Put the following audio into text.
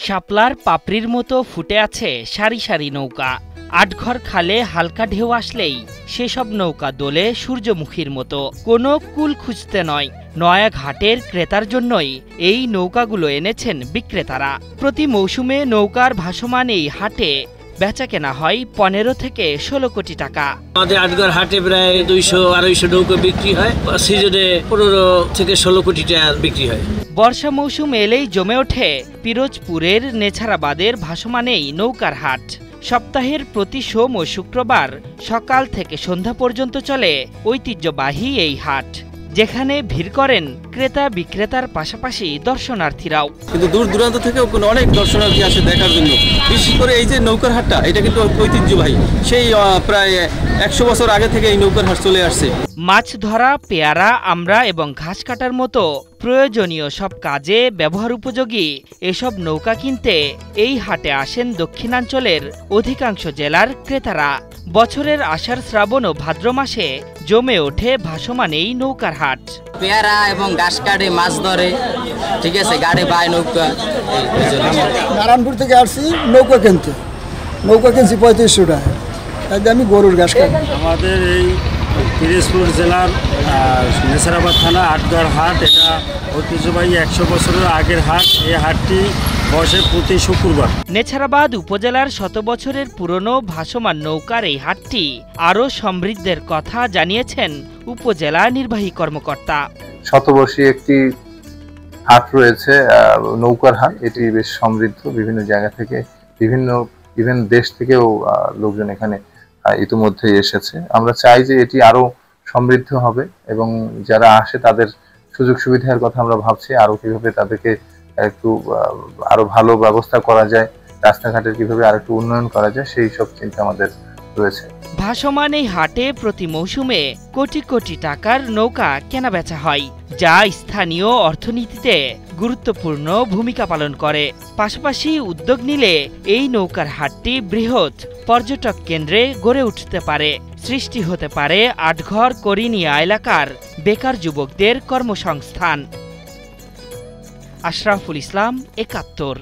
শাপলার পাপড়ির মতো ফুটে আছে সারি সারি নৌকা। আটঘর খালে হালকা ঢেউ আসলেই সেসব নৌকা দোলে সূর্যমুখীর মতো। কোনো কুল খুঁজতে নয়, নয়া ঘাটের ক্রেতার জন্যই এই নৌকাগুলো এনেছেন বিক্রেতারা। প্রতি মৌসুমে নৌকার ভাসমান এই হাটে বেচা কেনা হয় 15 থেকে 16 কোটি টাকা। আমাদের আটঘর হাটে প্রায় 200-250 নৌকা বিক্রি হয়, সিজনে 15 থেকে 16 কোটি টাকা বিক্রি হয়। বর্ষা মৌসুম এলেই জমে ওঠে পিরোজপুরের নেছারাবাদের ভাসমান এই নৌকার হাট। সপ্তাহের প্রতি সোম ও শুক্রবার সকাল থেকে সন্ধ্যা পর্যন্ত চলে ঐতিহ্যবাহী এই হাট, যেখানে ভিড় করেন ক্রেতা বিক্রেতার পাশাপাশি দর্শনার্থীরাও। কিন্তু দূর দূরান্ত থেকেও অনেক দর্শনার্থী আসে দেখার জন্য। বিশেষ করে এই যে নৌকার হাটটা, এটা কিন্তু ঐতিহ্যবাহী, সেই প্রায় 100 বছর আগে থেকে এই নৌকার হাট চলে আসছে। মাছ ধরা, পেয়ারা, আমড়া এবং ঘাস কাটার মতো প্রয়োজনীয় সব কাজে ব্যবহার উপযোগী এসব নৌকা কিনতে এই হাটে আসেন দক্ষিণাঞ্চলের অধিকাংশ জেলার ক্রেতারা। বছরের আষাঢ়, শ্রাবণ ও ভাদ্র মাসে জমে ওঠে ভাসমান এই নৌকার হাট। পেয়ারা এবং ঘাস কাটে, মাছ ধরে, ঠিক আছে, গাড়ি বাই নৌকা। নারায়ণপুর থেকে আসছি নৌকা কিনতে, নৌকা কিনছি 3500 টাকা, তাই আমি গরুর ঘাস কাটি। আমাদের এই পিরোজপুর জেলার নেছারাবাদ থানা আটঘর হাট, এটা ঐতিহ্যবাহী 100 বছরের আগের হাট। এই হাটটি বসে প্রতি শুক্রবার। নেছারাবাদ উপজেলার 100 বছরের পুরনো ভাসমান নৌকার এই হাটটি আরও সমৃদ্ধের কথা জানিয়েছেন উপজেলা নির্বাহী কর্মকর্তা। শতবর্ষী একটি হাট রয়েছে, নৌকার হাট। এটি বেশ সমৃদ্ধ, বিভিন্ন জায়গা থেকে, বিভিন্ন দেশ থেকেও লোকজন এখানে ইতিমধ্যে এসেছে। আমরা চাই যে এটি আরো সমৃদ্ধ হবে এবং যারা আসে তাদের সুযোগ সুবিধার কথা আমরা ভাবছি, আরো কিভাবে তাদেরকে একটু আরো ভালো ব্যবস্থা করা যায়, রাস্তাঘাটের কিভাবে আর একটু উন্নয়ন করা যায়, সেই সব চিন্তা আমাদের রয়েছে। ভাসমান এই হাটে প্রতি মৌসুমে কোটি কোটি টাকার নৌকা কেনাবেচা হয়, যা স্থানীয় অর্থনীতিতে গুরুত্বপূর্ণ ভূমিকা পালন করে। পাশাপাশি উদ্যোগ নিলে এই নৌকার হাটটি বৃহৎ পর্যটক কেন্দ্রে গড়ে উঠতে পারে, সৃষ্টি হতে পারে আটঘর করিনিয়া এলাকার বেকার যুবকদের কর্মসংস্থান। আশরাফুল ইসলাম, 71।